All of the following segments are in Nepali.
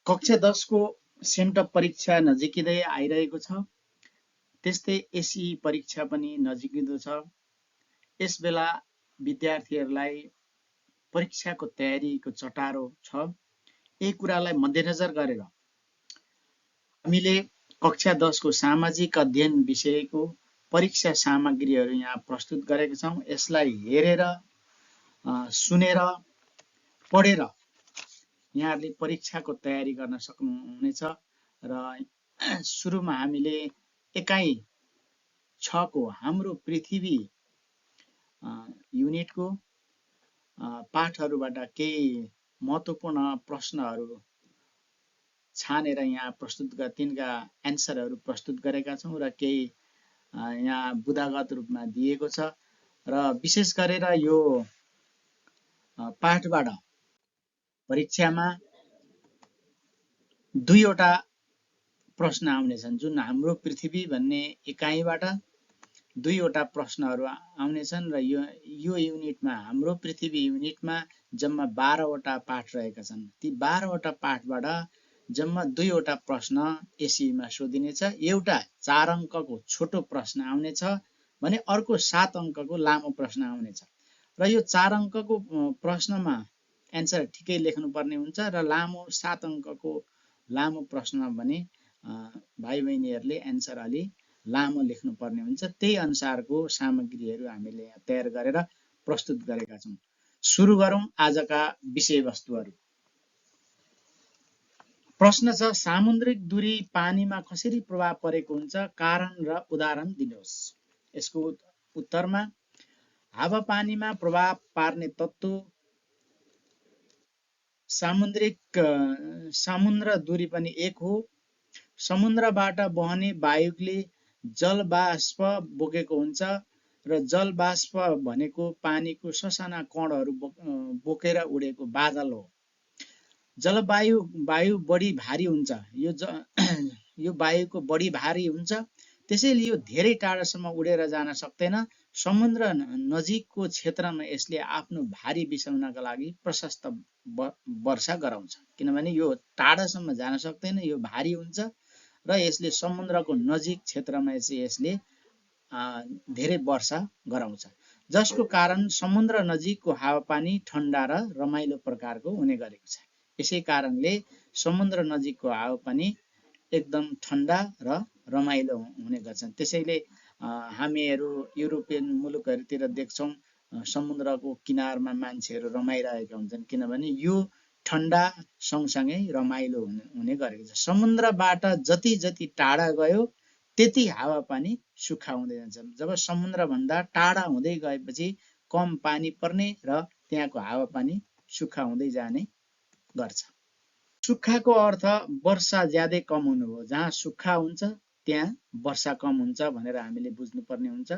कक्षा 10 को सेन्टअप परीक्षा नजिकिँदै आइरहेको छ। त्यस्तै एसई परीक्षा पनि नजिकिँदो छ। यस बेला विद्यार्थीहरूलाई परीक्षाको तयारीको चटारो छ। यही कुरालाई मध्यनजर गरेर हामीले कक्षा 10 को सामाजिक अध्ययन विषयको परीक्षा सामग्रीहरू यहाँ प्रस्तुत गरेका छौँ। यसलाई हेरेर सुनेर पढेर यहाँहरूले परीक्षाको तयारी गर्न सक्नुहुनेछ। र सुरुमा हामीले एकाइ 6 को हाम्रो पृथ्वी युनिटको पाठहरूबाट केही महत्त्वपूर्ण प्रश्नहरू छानेर यहाँ प्रस्तुत तिनका एन्सरहरू प्रस्तुत गरेका छौँ र केही यहाँ बुदागत रूपमा दिएको छ। र विशेष गरेर यो पाठबाट परीक्षामा 2वटा प्रश्न आउनेछन्। जुन हाम्रो पृथ्वी भन्ने एकाइबाट 2वटा प्रश्नहरू आउनेछन् र यो युनिटमा हाम्रो पृथ्वी युनिटमा जम्मा 12वटा पाठ रहेका छन्। ती 12वटा पाठबाट जम्मा 2वटा प्रश्न एसईमा सोधिनेछ। एउटा 4 अङ्कको छोटो प्रश्न आउनेछ भने अर्को 7 अङ्कको लामो प्रश्न आउनेछ। र यो 4 अङ्कको प्रश्नमा एन्सर ठिकै लेख्नुपर्ने हुन्छ र लामो 7 अङ्कको लामो प्रश्न भने भाइ बहिनीहरूले एन्सर अलि लामो लेख्नुपर्ने हुन्छ। त्यही अनुसारको सामग्रीहरू हामीले तयार गरेर प्रस्तुत गरेका छौँ। सुरु गरौँ आजका विषयवस्तुहरू। प्रश्न छ, सामुद्रिक दूरी पानीमा कसरी प्रभाव परेको हुन्छ? कारण र उदाहरण दिनुहोस्। यसको उत्तरमा हावापानीमा प्रभाव पार्ने तत्त्व समुद्र दूरी पनि एक हो। समुद्रबाट बहने वायुले जलबाष्प बोकेको हुन्छ र जलबाष्प भनेको पानीको ससाना कणहरू बोकेर उडेको बादल हो। वायु बढी भारी हुन्छ। यो वायुको बढी भारी हुन्छ, त्यसैले यो धेरै टाढासम्म उडेर जान सक्दैन। समुद्र नजिकको क्षेत्रमा यसले आफ्नो भारी बिसाउनका लागि प्रशस्त वर्षा गराउँछ। किनभने यो टाढासम्म जान सक्दैन, यो भारी हुन्छ र यसले समुद्रको नजिक क्षेत्रमा यसले धेरै वर्षा गराउँछ, जसको कारण समुद्र नजिकको हावापानी ठन्डा र रमाइलो प्रकारको हुने गरेको छ। यसै कारणले समुद्र नजिकको हावापानी एकदम ठन्डा र रमाइलो हुने गर्छन्। त्यसैले हामीहरू युरोपियन मुलुकहरूतिर देख्छौँ समुद्रको किनारमा मान्छेहरू रमाइरहेका हुन्छन्, किनभने यो ठन्डा सँगसँगै रमाइलो हुने गरेको छ। समुद्रबाट जति टाढा गयो त्यति हावापानी सुक्खा हुँदै जान्छ। जब समुद्रभन्दा टाढा हुँदै गएपछि कम पानी पर्ने र त्यहाँको हावापानी सुक्खा हुँदै जाने गर्छ। सुक्खाको अर्थ वर्षा ज्यादै कम हुनु हो। जहाँ सुक्खा हुन्छ त्यहाँ वर्षा कम हुन्छ भनेर हामीले बुझ्नुपर्ने हुन्छ,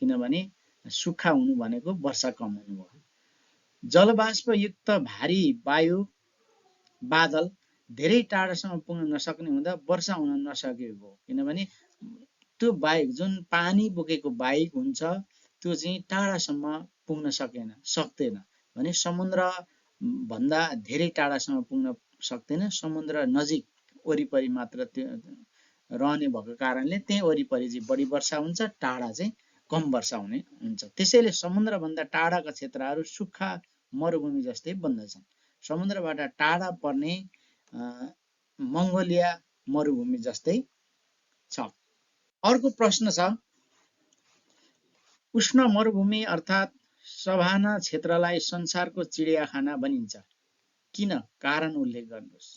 किनभने सुक्खा हुनु भनेको वर्षा कम हुनु हो। जलबाष्पयुक्त भारी वायु बादल धेरै टाढासम्म पुग्न नसक्ने हुँदा वर्षा हुन नसकेको हो। किनभने त्यो वायु जुन पानी बोकेको वायु हुन्छ त्यो चाहिँ टाढासम्म पुग्न सक्दैन भने समुद्र भन्दा धेरै टाढासम्म पुग्न सक्दैन। समुद्र नजिक वरिपरि मात्र त्यो रहने भएको कारणले त्यही वरिपरि चाहिँ बढी वर्षा हुन्छ, टाढा चाहिँ कम वर्षा हुन्छ। त्यसैले समुद्रभन्दा टाढाका क्षेत्रहरू सुक्खा मरुभूमि जस्तै बन्दछन्। समुद्रबाट टाढा पर्ने मङ्गोलिया मरुभूमि जस्तै छ। अर्को प्रश्न छ, उष्ण मरुभूमि अर्थात् सभाना क्षेत्रलाई संसारको चिडियाखाना भनिन्छ। किन? कारण उल्लेख गर्नुहोस्।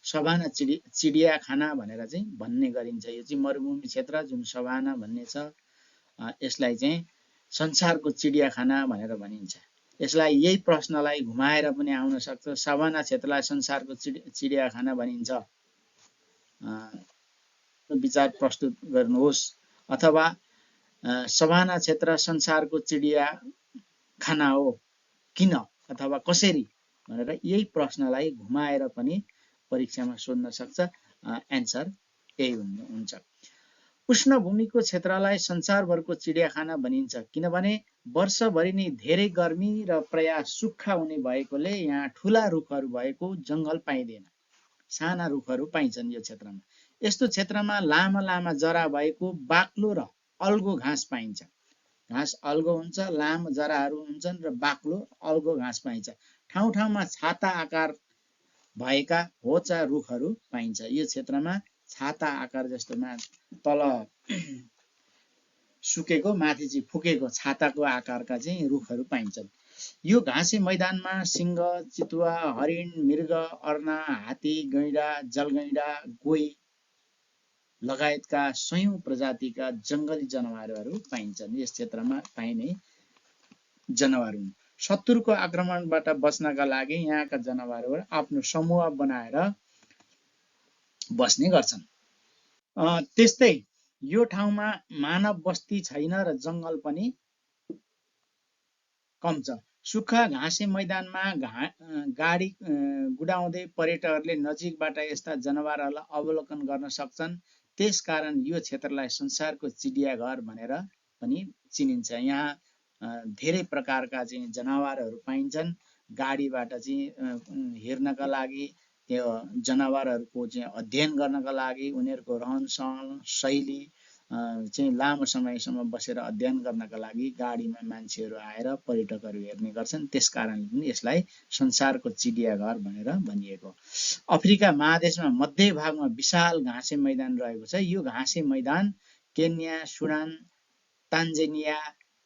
सभाना चिडियाखाना भनेर चाहिँ भन्ने गरिन्छ। यो चाहिँ मरुभूमि क्षेत्र जुन सभाना भन्ने छ यसलाई चाहिँ संसारको चिडियाखाना भनेर भनिन्छ। यसलाई यही प्रश्नलाई घुमाएर पनि आउन सक्छ। सभाना क्षेत्रलाई संसारको चिडियाखाना भनिन्छ, विचार प्रस्तुत गर्नुहोस्। अथवा सभाना क्षेत्र संसारको चिडियाखाना हो किन अथवा कसरी भनेर यही प्रश्नलाई घुमाएर पनि परीक्षामा सोध्न सक्छ। एन्सर यही हुन्छ। उष्ण भूमिको क्षेत्रलाई संसारभरको चिडियाखाना भनिन्छ किनभने वर्षभरि नै धेरै गर्मी र प्राय सुक्खा हुने भएकोले यहाँ ठुला रुखहरू भएको जङ्गल पाइँदैन। साना रुखहरू पाइन्छन् यो क्षेत्रमा। यस्तो क्षेत्रमा लामा लामा जरा भएको बाक्लो र अल्गो घाँस पाइन्छ। घाँस अल्गो हुन्छ, लामो जराहरू हुन्छन् र बाक्लो अल्गो घाँस पाइन्छ। ठाउँ ठाउँमा छाता आकार भएका होचा रुखहरू पाइन्छ। यो क्षेत्रमा छाता आकार जस्तोमा तल सुकेको माथि चाहिँ फुकेको छाताको आकारका चाहिँ रुखहरू पाइन्छन्। यो घाँसे मैदानमा सिंह, चितुवा, हरिण, मृग, अर्ना, हात्ती, गैंडा, जलगैंडा, गोही लगायतका सयौं प्रजातिका जंगली जनावरहरू पाइन्छन्। यस क्षेत्रमा पाइने जनावर हुन्। शत्रुको आक्रमणबाट बच्नका लागि यहाँका जनावरहरू आफ्नो समूह बनाएर बस्ने गर्छन्। त्यस्तै यो ठाउँमा मानव बस्ती छैन र जंगल पनि कम छ। सुक्खा घाँसे मैदानमा गाडी गुडाउँदै पर्यटकहरूले नजिकबाट यस्ता जनावरहरूलाई अवलोकन गर्न सक्छन्। त्यसकारण यो क्षेत्रलाई संसारको चिडियाघर भनेर पनि चिनिन्छ। यहाँ धेरै प्रकारका चाहिँ जनावरहरू पाइन्छन्। गाडीबाट चाहिँ हेर्नका लागि, त्यो जनावरहरूको चाहिँ अध्ययन गर्नका लागि, उनीहरूको रहन सहन शैली चाहिँ लामो समयसम्म बसेर अध्ययन गर्नका लागि गाडीमा मान्छेहरू आएर पर्यटकहरू हेर्ने गर्छन्। त्यसकारणले पनि यसलाई संसारको चिडियाघर भनेर भनिएको। अफ्रिका महादेशमा मध्य भागमा विशाल घाँसे मैदान रहेको छ। यो घाँसे मैदान केन्या, सुडान, तान्जेनिया,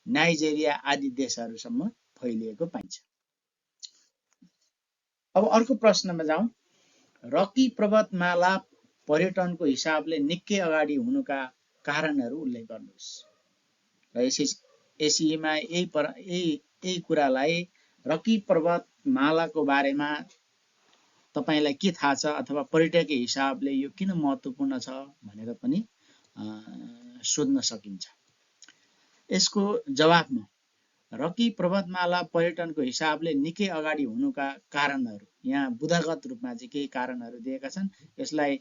नाइजेरिया आदि देशहरूसम्म फैलिएको पाइन्छ। अब अर्को प्रश्नमा जाउँ। रकी पर्वतमाला पर्यटनको हिसाबले निकै अगाडि हुनुका कारणहरू उल्लेख गर्नुहोस्। र यसैमा यही कुरालाई रकी पर्वतमालाको बारेमा तपाईलाई के थाहा छ अथवा पर्यटकीय हिसाबले यो किन महत्त्वपूर्ण छ भनेर पनि सोध्न सकिन्छ। यसको जवाफमा रकी पर्वतमाला पर्यटनको हिसाबले निकै अगाडि हुनुका कारणहरू यहाँ बुदागत रूपमा चाहिँ केही कारणहरू दिएका छन्। यसलाई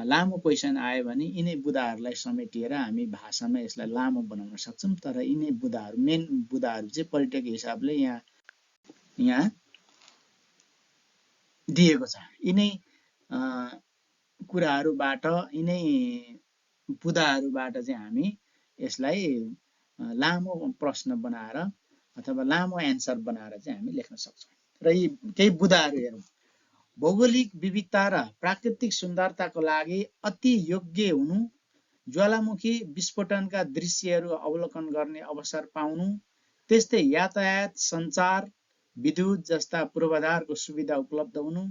लामो क्वेसन आयो भने यिनै बुदाहरूलाई समेटिएर हामी भाषामा यसलाई लामो बनाउन सक्छौँ। तर यिनै बुदाहरू, मेन बुदाहरू चाहिँ पर्यटकीय हिसाबले यहाँ दिएको छ। यिनै कुराहरूबाट, यिनै बुदाहरूबाट चाहिँ हामी यसलाई लामो प्रश्न बनाएर अथवा लामो एन्सर बनाएर चाहिँ हामी लेख्न सक्छौँ। र यी केही बुदाहरू हेरौँ। भौगोलिक विविधता र प्राकृतिक सुन्दरताको लागि अति योग्य हुनु, ज्वालामुखी विस्फोटनका दृश्यहरू अवलोकन गर्ने अवसर पाउनु, त्यस्तै यातायात, सञ्चार, विद्युत जस्ता पूर्वाधारको सुविधा उपलब्ध हुनु,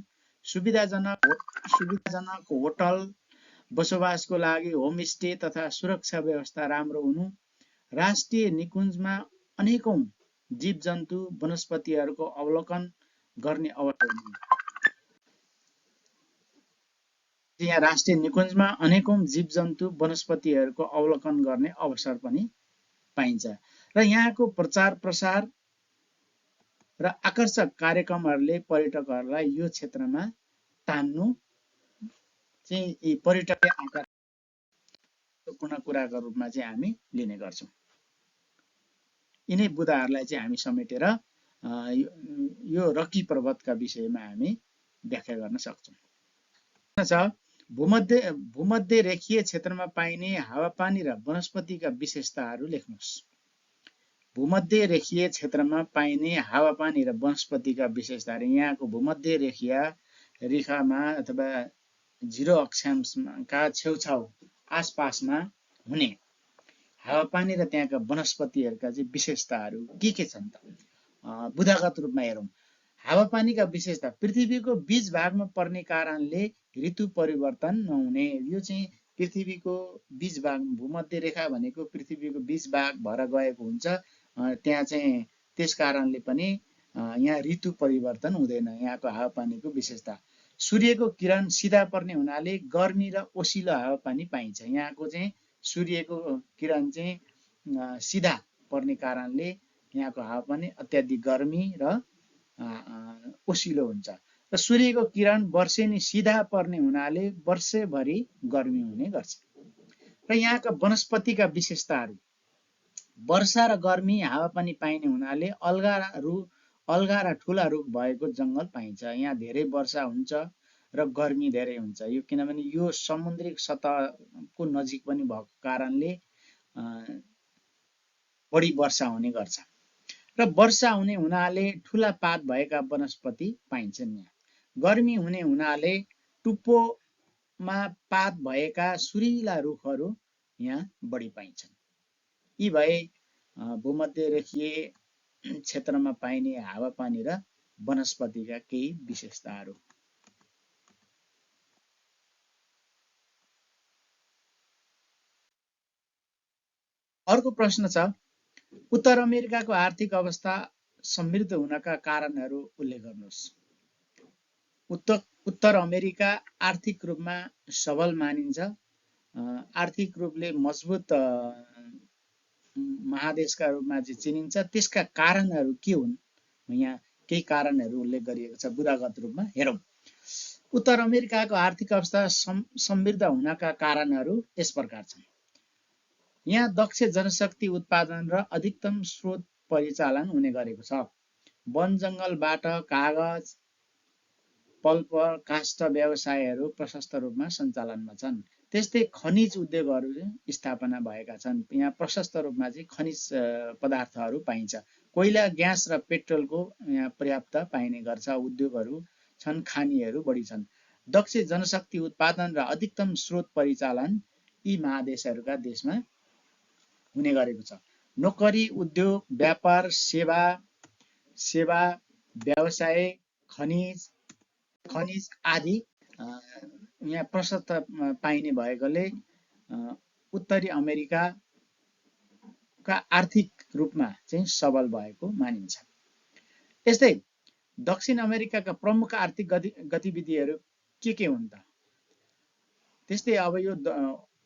सुविधाजनक होटल, बसोबासको लागि होमस्टे तथा सुरक्षा व्यवस्था राम्रो हुनु, राष्ट्रिय निकुञ्जमा अनेकौं जीवजन्तु वनस्पतिहरूको अवलोकन गर्ने अवसर हुनु। यहाँ राष्ट्रिय निकुञ्जमा अनेकौं जीवजन्तु वनस्पतिहरूको अवलोकन गर्ने अवसर पनि पाइन्छ। र यहाँको प्रचार प्रसार र आकर्षक कार्यक्रमहरूले पर्यटकहरूलाई यो क्षेत्रमा तान्नु चाहिँ पर्यटकीय आकर्षण कुराको रूपमा चाहिँ हामी लिने गर्छौँ। यिनै बुदाहरूलाई चाहिँ हामी समेटेर यो रकी पर्वतका विषयमा हामी व्याख्या गर्न सक्छौँ। भूमध्य रेखीय क्षेत्रमा पाइने हावापानी र वनस्पतिका विशेषताहरू लेख्नुहोस्। भूमध्य रेखीय क्षेत्रमा पाइने हावापानी र वनस्पतिका विशेषताहरू यहाँको भूमध्य रेखामा अथवा 0 अक्षांशका छेउछाउ आसपासमा हुने हावापानी र त्यहाँका वनस्पतिहरूका चाहिँ विशेषताहरू के छन् त? बुदागत रूपमा हेरौँ। हावापानीका विशेषता पृथ्वीको बीच भागमा पर्ने कारणले ऋतु परिवर्तन नहुने। यो चाहिँ पृथ्वीको बीच भाग, भूमध्य रेखा भनेको पृथ्वीको बीच भाग भएर गएको हुन्छ। त्यहाँ चाहिँ त्यस कारणले पनि यहाँ ऋतु परिवर्तन हुँदैन। यहाँको हावापानीको विशेषता सूर्यको किरण सिधा पर्ने हुनाले गर्मी र ओसिलो हावापानी पाइन्छ। यहाँको चाहिँ सूर्यको किरण चाहिँ सिधा पर्ने कारणले यहाँको हावापानी अत्याधिक गर्मी र ओसिलो हुन्छ। र सूर्यको किरण वर्षेनी सिधा पर्ने हुनाले वर्षैभरि गर्मी हुने गर्छ। र यहाँका वनस्पतिका विशेषताहरू वर्षा र गर्मी हावापानी पाइने हुनाले अल्गा र ठुला रुख भएको जङ्गल पाइन्छ। यहाँ धेरै वर्षा हुन्छ र गर्मी धेरै हुन्छ। यो किनभने यो समुद्री सतहको नजिक पनि भएको कारणले बढी वर्षा हुने गर्छ र वर्षा हुने हुनाले ठुला पात भएका वनस्पति पाइन्छन्। यहाँ गर्मी हुने हुनाले टुप्पोमा पात भएका सुरिला रुखहरू यहाँ बढी पाइन्छन्। यी भए भूमध्यरेखीय क्षेत्रमा पाइने हावापानी र वनस्पतिका केही विशेषताहरू। अर्को प्रश्न छ, उत्तर अमेरिकाको आर्थिक अवस्था समृद्ध हुनका कारणहरू उल्लेख गर्नुहोस्। उत्तर अमेरिका आर्थिक रूपमा सबल मानिन्छ। आर्थिक रूपले मजबुत महादेशका रूपमा चाहिँ चिनिन्छ। त्यसका कारणहरू के हुन्? यहाँ केही कारणहरू उल्लेख गरिएको छ बुदागत रूपमा। हेरौँ, उत्तर अमेरिकाको आर्थिक अवस्था समृद्ध हुनका कारणहरू यस प्रकार छन्। यहाँ दक्ष जनशक्ति उत्पादन र अधिकतम स्रोत परिचालन हुने गरेको छ। वन जङ्गलबाट कागज, पल्प, काष्ठ व्यवसायहरू प्रशस्त रूपमा सञ्चालनमा छन्। त्यस्तै खनिज उद्योगहरू स्थापना भएका छन्। यहाँ प्रशस्त रूपमा चाहिँ खनिज पदार्थहरू पाइन्छ। कोइला, ग्यास र पेट्रोलको यहाँ पर्याप्त पाइने गर्छ। उद्योगहरू छन्, खानीहरू बढी छन्। दक्ष जनशक्ति उत्पादन र अधिकतम स्रोत परिचालन यी महादेशहरूका देशमा हुने गरेको छ। नोकरी, उद्योग, व्यापार, सेवा, व्यवसाय, खनिज आदि यहाँ प्रशस्त पाइने भएकोले उत्तरी अमेरिकाका आर्थिक रूपमा चाहिँ सबल भएको मानिन्छ। यस्तै दक्षिण अमेरिकाका प्रमुख आर्थिक गतिविधिहरू के हुन् त? त्यस्तै अब यो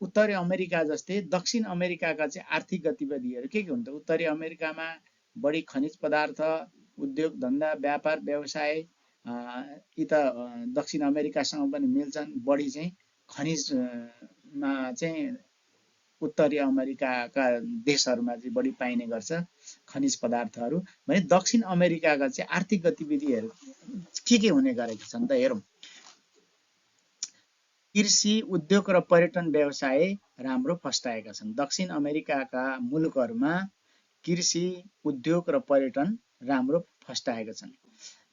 उत्तरी अमेरिका जस्तै दक्षिण अमेरिकाका चाहिँ आर्थिक गतिविधिहरू के हुन् त? उत्तरी अमेरिकामा बढी खनिज पदार्थ, उद्योग धन्दा, व्यापार व्यवसाय यी त दक्षिण अमेरिकासँग पनि मिल्छन्। बढी चाहिँ खनिजमा चाहिँ उत्तरी अमेरिकाका देशहरूमा चाहिँ बढी पाइने गर्छ खनिज पदार्थहरू। भने दक्षिण अमेरिकाका चाहिँ आर्थिक गतिविधिहरू के हुने गरेका छन् त? हेरौँ, कृषि, उद्योग र पर्यटन व्यवसाय राम्रो फस्टाएका छन्। दक्षिण अमेरिकाका मुलुकहरूमा कृषि, उद्योग र पर्यटन राम्रो फस्टाएका छन्।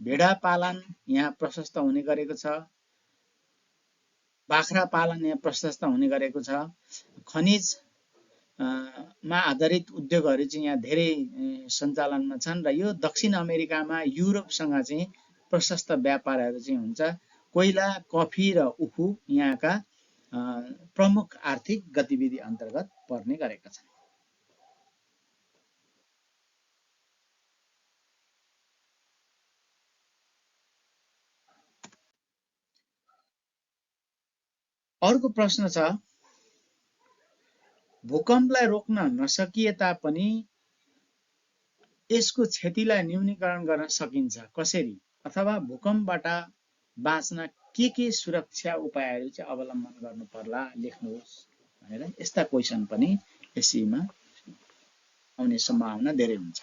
भेडा पालन यहाँ प्रशस्त हुने गरेको छ। बाख्रा पालन यहाँ प्रशस्त हुने गरेको छ। खनिजमा आधारित उद्योगहरू चाहिँ यहाँ धेरै सञ्चालनमा छन् र यो दक्षिण अमेरिकामा युरोपसँग चाहिँ प्रशस्त व्यापारहरू चाहिँ हुन्छ। कोइला, कफी र उखु यहाँका प्रमुख आर्थिक गतिविधि अन्तर्गत पर्ने गरेका छन्। अर्को प्रश्न छ, भूकम्पलाई रोक्न नसकिए तापनि यसको क्षतिलाई न्यूनीकरण गर्न सकिन्छ कसरी? अथवा भूकम्पबाट बाँच्न के सुरक्षा उपायहरू चाहिँ अवलम्बन गर्नु पर्ला, लेख्नुहोस् भनेर यस्ता क्वेसन पनि एसईमा आउने सम्भावना धेरै हुन्छ।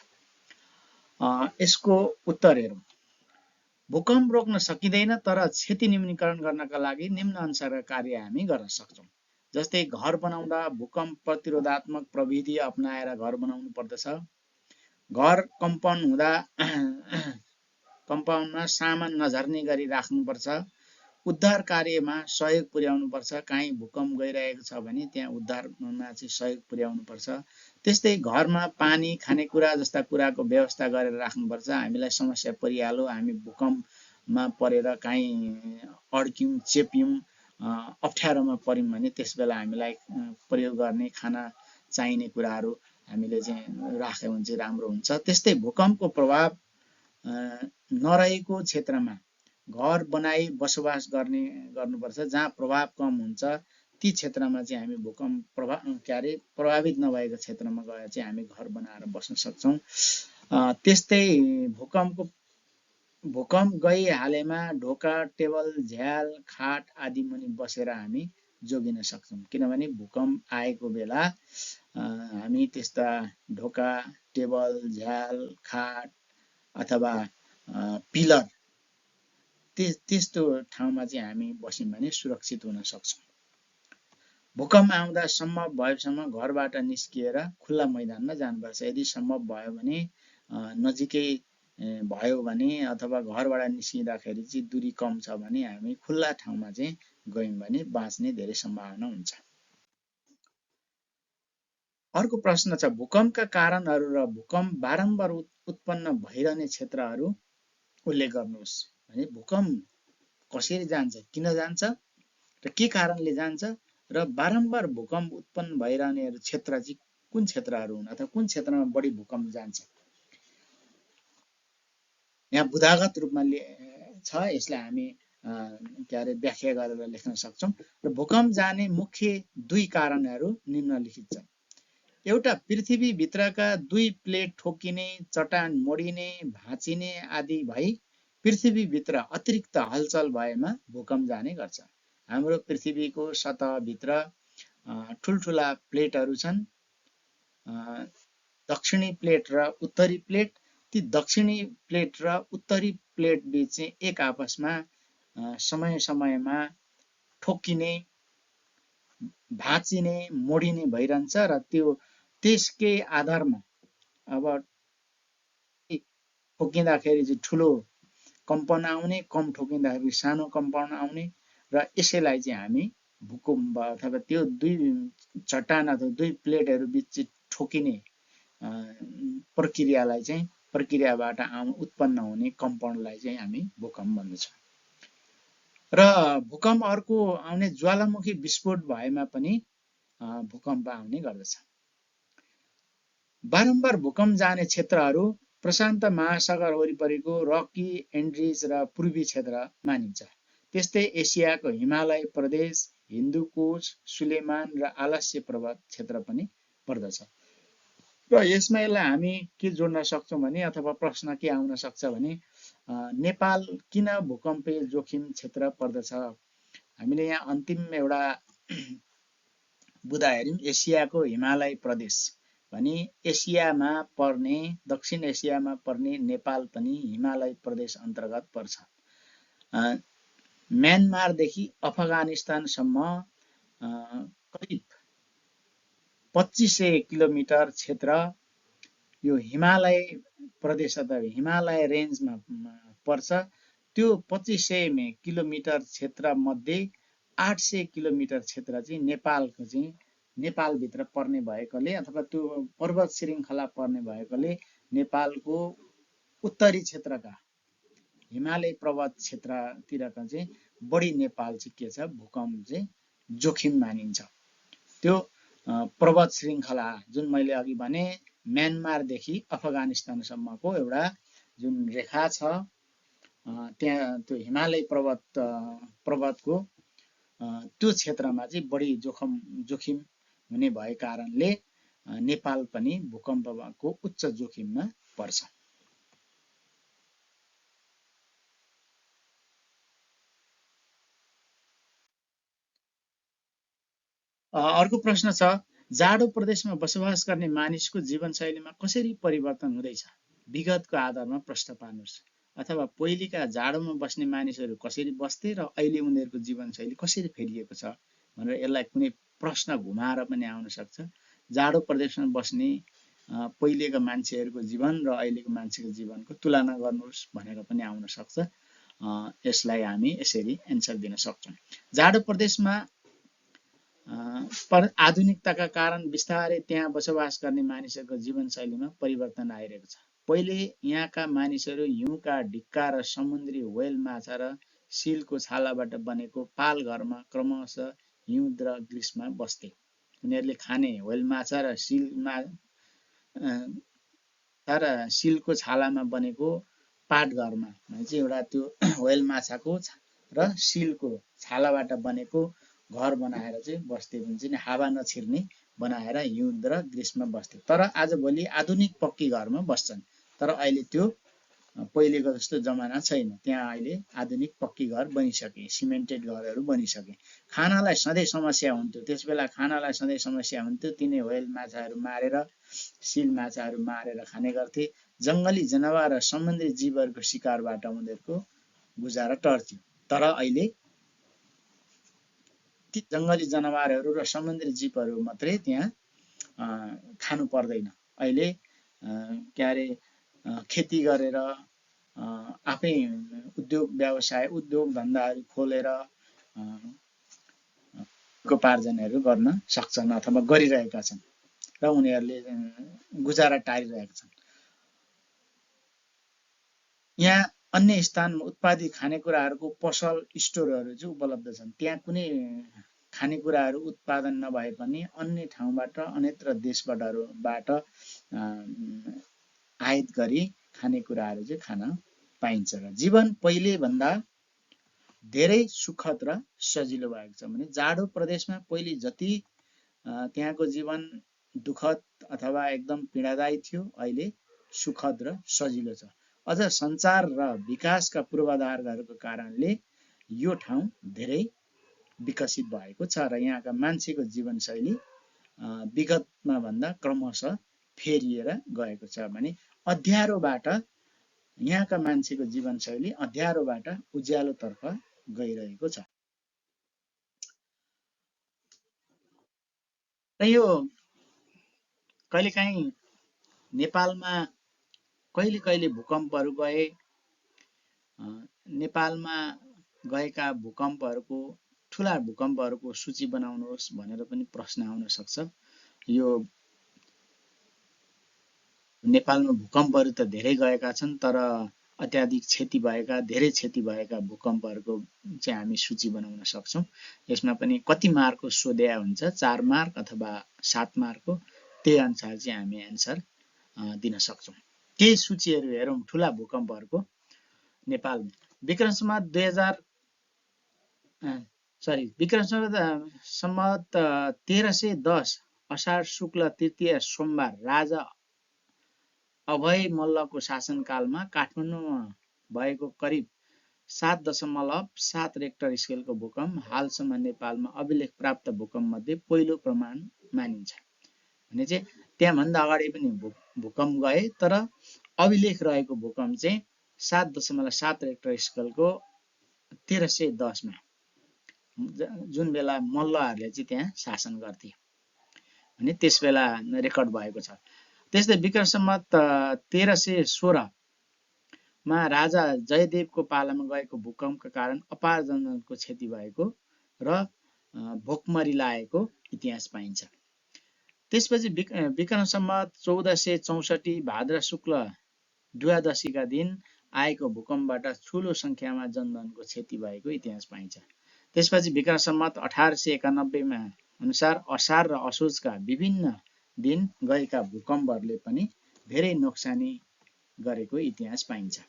यसको उत्तर हेरौँ। भूकम्प रोक्न सकिँदैन, तर क्षति न्यूनीकरण गर्नका लागि निम्न अनुसारका कार्य हामी गर्न सक्छौँ। जस्तै घर बनाउँदा भूकम्प प्रतिरोधात्मक प्रविधि अपनाएर घर बनाउनु पर्दछ। घर कम्पाउन्डमा सामान नझर्ने गरी राख्नुपर्छ। उद्धार कार्यमा सहयोग पुर्याउनुपर्छ। कहीँ भूकम्प गइरहेको छ भने त्यहाँ उद्धारमा चाहिँ सहयोग पुर्याउनुपर्छ। त्यस्तै घरमा पानी, खानेकुरा जस्ता कुराको व्यवस्था गरेर राख्नुपर्छ। हामीलाई समस्या परिहाल्यो, हामी भूकम्पमा परेर कहीँ अड्क्यौँ, चेप्यौँ, अप्ठ्यारोमा पर्यौँ भने त्यस बेला हामीलाई प्रयोग गर्ने खाना चाहिने कुराहरू हामीले चाहिँ राख्यो भने चाहिँ राम्रो हुन्छ। त्यस्तै भूकम्पको प्रभाव नरहेको क्षेत्रमा घर बनाई बसोबास गर्नुपर्छ। जहाँ प्रभाव कम हुन्छ ती क्षेत्रमा चाहिँ हामी भूकम्प प्रभावित नभएको क्षेत्रमा गएर चाहिँ हामी घर बनाएर बस्न सक्छौँ। त्यस्तै भूकम्प गइहालेमा ढोका, टेबल, झ्याल, खाट आदि मुनि बसेर हामी जोगिन सक्छौँ। किनभने भूकम्प आएको बेला हामी त्यस्ता ढोका, टेबल, झ्याल, खाट अथवा पिलर त्यस्तो ठाउँमा चाहिँ हामी बस्यौँ भने सुरक्षित हुन सक्छौँ। भूकम्प आउँदा सम्भव भएसम्म घरबाट निस्किएर खुल्ला मैदानमा जानुपर्छ। यदि सम्भव भयो भने नजिकै भयो भने अथवा घरबाट निस्किँदाखेरि चाहिँ दूरी कम छ भने हामी खुल्ला ठाउँमा चाहिँ गयौँ भने बाँच्ने धेरै सम्भावना हुन्छ। अर्को प्रश्न छ, भूकम्पका कारणहरू र भूकम्प बारम्बार उत्पन्न भइरहने क्षेत्रहरू उल्लेख गर्नुहोस्। भने भूकम्प कसरी जान्छ, किन जान्छ र के कारणले जान्छ र बारम्बार भूकम्प उत्पन्न भइरहने क्षेत्र चाहिँ कुन क्षेत्रहरू हुन् अथवा कुन क्षेत्रमा बढी भूकम्प जान्छ। यहाँ बुदागत रूपमा छ, यसलाई हामी व्याख्या गरेर लेख्न सक्छौँ। र भूकम्प जाने मुख्य दुई कारणहरू निम्नलिखित छन्। एउटा, पृथ्वीभित्रका दुई प्लेट ठोकिने, चट्टान मोडिने, भाँचिने आदि भई पृथ्वीभित्र अतिरिक्त हलचल भएमा भूकम्प जाने गर्छ। हाम्रो पृथ्वीको सतहभित्र ठुल्ठुला प्लेटहरू छन्, दक्षिणी प्लेट र उत्तरी प्लेट। ती दक्षिणी प्लेट र उत्तरी प्लेट बीच चाहिँ एक आपसमा समय समयमा ठोकिने, भाँचिने, मोडिने भइरहन्छ र त्यसकै आधारमा अब ठोकिँदाखेरि चाहिँ ठुलो कम्पन आउने, कम ठोकिँदाखेरि सानो कम्पन आउने र यसैलाई चाहिँ हामी भूकम्प अथवा त्यो दुई चट्टान अथवा दुई प्लेटहरू बीच ठोकिने प्रक्रियाबाट उत्पन्न हुने कम्पनलाई चाहिँ हामी भूकम्प भन्दछौँ। र भूकम्प अर्को आउने ज्वालामुखी विस्फोट भएमा पनि भूकम्प आउने गर्दछ। बारम्बार भूकम्प जाने क्षेत्रहरू प्रशान्त महासागर वरिपरिको रकी एन्ड्रिज र पूर्वी क्षेत्र मानिन्छ। त्यस्तै एसियाको हिमालय प्रदेश, हिन्दुकुश, सुलेमान र आलस्य पर्वत क्षेत्र पनि पर्दछ। र यसमा यसलाई हामी के जोड्न सक्छौँ भने अथवा प्रश्न के आउन सक्छ भने नेपाल किन भूकम्पीय जोखिम क्षेत्र पर्दछ। हामीले यहाँ अन्तिम एउटा बुदा हेर्यौँ, एसियाको हिमालय प्रदेश भने एसियामा पर्ने, दक्षिण एसियामा पर्ने नेपाल पनि हिमालय प्रदेश अन्तर्गत पर्छ। म्यानमारदेखि अफगानिस्तानसम्म करिब 2500 किलोमिटर क्षेत्र यो हिमालय प्रदेश अथवा हिमालय रेन्जमा पर्छ। त्यो 2500 किलोमिटर क्षेत्र मध्ये 800 किलोमिटर क्षेत्र चाहिँ नेपालको चाहिँ नेपालभित्र पर्ने भएकोले अथवा त्यो पर्वत श्रृङ्खला पर्ने भएकोले नेपालको उत्तरी क्षेत्रका हिमालय पर्वत क्षेत्रतिरका चाहिँ बढी नेपाल चाहिँ के छ, भूकम्प चाहिँ जोखिम मानिन्छ। त्यो पर्वत श्रृङ्खला जुन मैले अघि भने म्यानमारदेखि अफगानिस्तानसम्मको एउटा जुन रेखा छ, त्यहाँ त्यो हिमालय पर्वतको त्यो क्षेत्रमा चाहिँ बढी जोखिम हुने भए कारणले नेपाल पनि भूकम्पको उच्च जोखिममा पर्छ। अर्को प्रश्न छ, जाडो प्रदेशमा बसोबास गर्ने मानिसको जीवनशैलीमा कसरी परिवर्तन हुँदैछ, विगतको आधारमा प्रश्न पार्नुहोस्। अथवा पहिलेका जाडोमा बस्ने मानिसहरू कसरी बस्थे र अहिले उनीहरूको जीवनशैली कसरी फेरिएको छ भनेर यसलाई कुनै प्रश्न घुमाएर पनि आउन सक्छ। जाडो प्रदेशमा बस्ने पहिलेका मान्छेहरूको जीवन र अहिलेको मान्छेको जीवनको तुलना गर्नुहोस् भनेर पनि आउन सक्छ। यसलाई हामी यसरी एन्सर दिन सक्छौँ। जाडो प्रदेशमा आधुनिकताका कारण बिस्तारै त्यहाँ बसोबास गर्ने मानिसहरूको जीवनशैलीमा परिवर्तन आइरहेको छ। पहिले यहाँका मानिसहरू हिउँका ढिक्का र समुद्री व्हेल माछा र सिलको छालाबाट बनेको पाल घरमा क्रमशः हिउँद र ग्रीष्ममा बस्थे। उनीहरूले खाने व्हेल माछा र सिलको छालामा बनेको पाट घरमा चाहिँ एउटा त्यो व्हेल माछाको र सिलको छालाबाट बनेको घर बनाएर चाहिँ बस्थे, जुन चाहिँ हावा नछिर्ने बनाएर हिउँद र ग्रीष्ममा बस्थे। तर आजभोलि आधुनिक पक्की घरमा बस्छन्। तर अहिले त्यो पहिलेको जस्तो जमाना छैन। त्यहाँ अहिले आधुनिक पक्की घर बनिसके, सिमेन्टेड घरहरू बनिसके। खानालाई सधैँ समस्या हुन्थ्यो, त्यस बेला खानालाई सधैँ समस्या हुन्थ्यो। तिनै व्हेल माछाहरू मारेर, सिल माछाहरू मारेर खाने गर्थे। जङ्गली जनावर र समुद्री जीवहरूको शिकारबाट उनीहरूको गुजारा टर्थ्यो। तर अहिले ती जङ्गली जनावरहरू र समुद्री जीवहरू मात्रै त्यहाँ खानु पर्दैन। अहिले के अरे खेती गरेर आफै उद्योग धन्दाहरू खोलेर उपार्जनहरू गर्न सक्छन् अथवा गरिरहेका छन् र उनीहरूले गुजारा टारिरहेका छन्। यहाँ अन्य स्थानमा उत्पादित खानेकुराहरूको पसल स्टोरहरू चाहिँ उपलब्ध छन्। त्यहाँ कुनै खानेकुराहरू उत्पादन नभए पनि अन्य ठाउँबाट अन्यत्र देशबाट आयात गरी खानेकुराहरू चाहिँ खान पाइन्छ र जीवन पहिले भन्दा धेरै सुखद र सजिलो भएको छ। भने जाडो प्रदेशमा पहिले जति त्यहाँको जीवन दुःखद अथवा एकदम पीडादायी थियो, अहिले सुखद र सजिलो छ। अझ सञ्चार र विकासका पूर्वाधारहरूको कारणले यो ठाउँ धेरै विकसित भएको छ र यहाँका मान्छेको जीवनशैली विगतमा भन्दा क्रमशः फेरिएर गएको छ। भने अँध्यारोबाट यहाँका मान्छेको जीवनशैली अँध्यारोबाट उज्यालोतर्फ गइरहेको छ। र यो कहिलेकाहीँ नेपालमा कहिले कहिले भूकम्पहरू गए, नेपालमा गएका भूकम्पहरूको ठुला भूकम्पहरूको सूची बनाउनुहोस् भनेर पनि प्रश्न आउन सक्छ। यो नेपालमा भूकम्पहरू त धेरै गएका छन्, तर अत्याधिक धेरै क्षति भएका भूकम्पहरूको चाहिँ हामी सूची बनाउन सक्छौँ। यसमा पनि कति मार्कको सोध्या हुन्छ, 4 मार्क अथवा 7 मार्कको, त्यही अनुसार चाहिँ हामी एन्सर दिन सक्छौँ। केही सूचीहरू हेरौँ ठुला भूकम्पहरूको नेपालमा। विक्रम सम्वत 1310 असार शुक्ल तृतीय सोमबार राजा अभय मल्लको शासनकालमा काठमाडौँमा भएको करिब 7.7 रेक्टर स्केलको भूकम्प हालसम्म नेपालमा अभिलेख प्राप्त भूकम्प मध्ये पहिलो प्रमाण मानिन्छ। भने चाहिँ त्यहाँभन्दा अगाडि पनि भूकम्प गए, तर अभिलेख रहेको भूकम्प चाहिँ 7.7 रेक्टर स्केलको 1310 मा, जुन बेला मल्लहरूले चाहिँ त्यहाँ शासन गर्थे, भने त्यस बेला रेकर्ड भएको छ। त्यस्तै विक्रम सम्वत 1316 मा राजा जयदेवको पालामा गएको भूकम्पका कारण अपार जनधनको क्षति भएको र भोकमरी लागेको इतिहास पाइन्छ। त्यसपछि विक्रम सम्वत 1464 भाद्र शुक्ल द्वादशीका दिन आएको भूकम्पबाट ठूलो संख्यामा जनधनको क्षति भएको इतिहास पाइन्छ। त्यसपछि विक्रम सम्वत 1891 मा अनुसार असार र असोजका विभिन्न दिन गएका भूकम्पहरूले पनि धेरै नोक्सानी गरेको इतिहास पाइन्छ।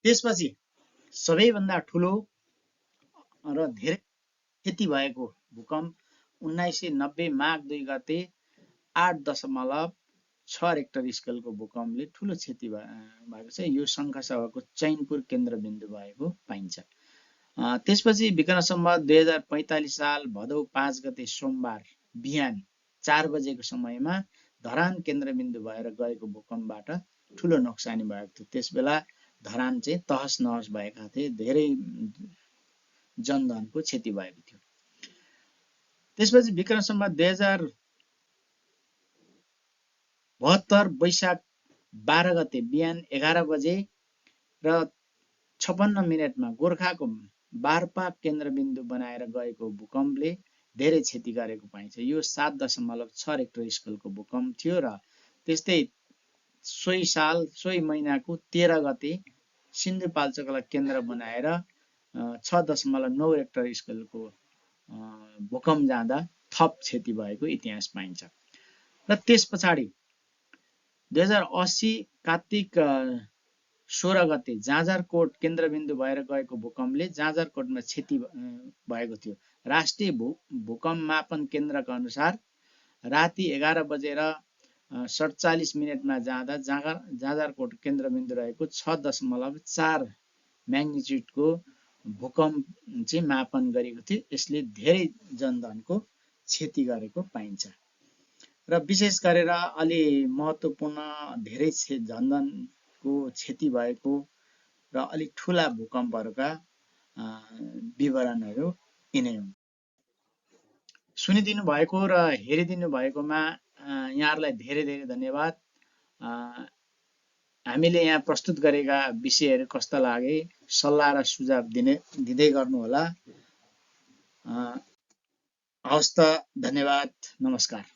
त्यसपछि सबैभन्दा ठुलो र धेरै क्षति भएको भूकम्प 1990 माघ 2 गते 8.6 रेक्टर स्केलको भूकम्पले ठुलो क्षति भएको छ। यो शङ्खसभाको चैनपुर केन्द्रबिन्दु भएको पाइन्छ। त्यसपछि विक्रम सम्वत 2045 साल भदौ 5 गते सोमबार बिहान 4 बजेको समयमा धरान केन्द्रबिन्दु भएर गएको भूकम्पबाट ठुलो नोक्सानी भएको थियो। त्यसबेला धरान चाहिँ तहस नहस भएका थिए, धेरै जनधनको क्षति भएको थियो। त्यसपछि विक्रम सम्वत 2072 वैशाख 12 गते बिहान 11 बजे र 56 मिनटमा गोर्खाको बारपाक केन्द्रबिन्दु बनाएर गएको भूकम्पले धेरै क्षति गरेको पाइन्छ। यो 7.6 रेक्टर स्केलको भूकम्प थियो र त्यस्तै सोही महिनाको 13 गते सिन्धुपाल्चोकलाई केन्द्र बनाएर 6.9 रेक्टर स्केलको भूकम्प जाँदा थप क्षति भएको इतिहास पाइन्छ। र त्यस पछाडि 2080 कार्तिक 16 गते जाजरकोट केन्द्रबिन्दु भएर गएको भूकम्पले जाजरकोटमा क्षति भएको थियो। राष्ट्रिय भूकम्प मापन केन्द्रका अनुसार राति 11 बजेर 47 मिनटमा जाँदा जाजरकोट केन्द्रबिन्दु रहेको 6.4 म्याग्निट्युडको भूकम्प चाहिँ मापन गरेको थियो। यसले धेरै जनधनको क्षति गरेको पाइन्छ। र विशेष गरेर अलि महत्त्वपूर्ण धेरै जनधनको क्षति भएको र अलिक ठुला भूकम्पहरूका विवरणहरू यिनै हुन्। सुनिदिनु भएको र हेरिदिनु भएकोमा यहाँहरूलाई धेरै धेरै धन्यवाद। हामीले यहाँ प्रस्तुत गरेका विषयहरू कस्ता लागे सल्लाह र सुझाव दिँदै गर्नुहोला। हवस् त, धन्यवाद, नमस्कार।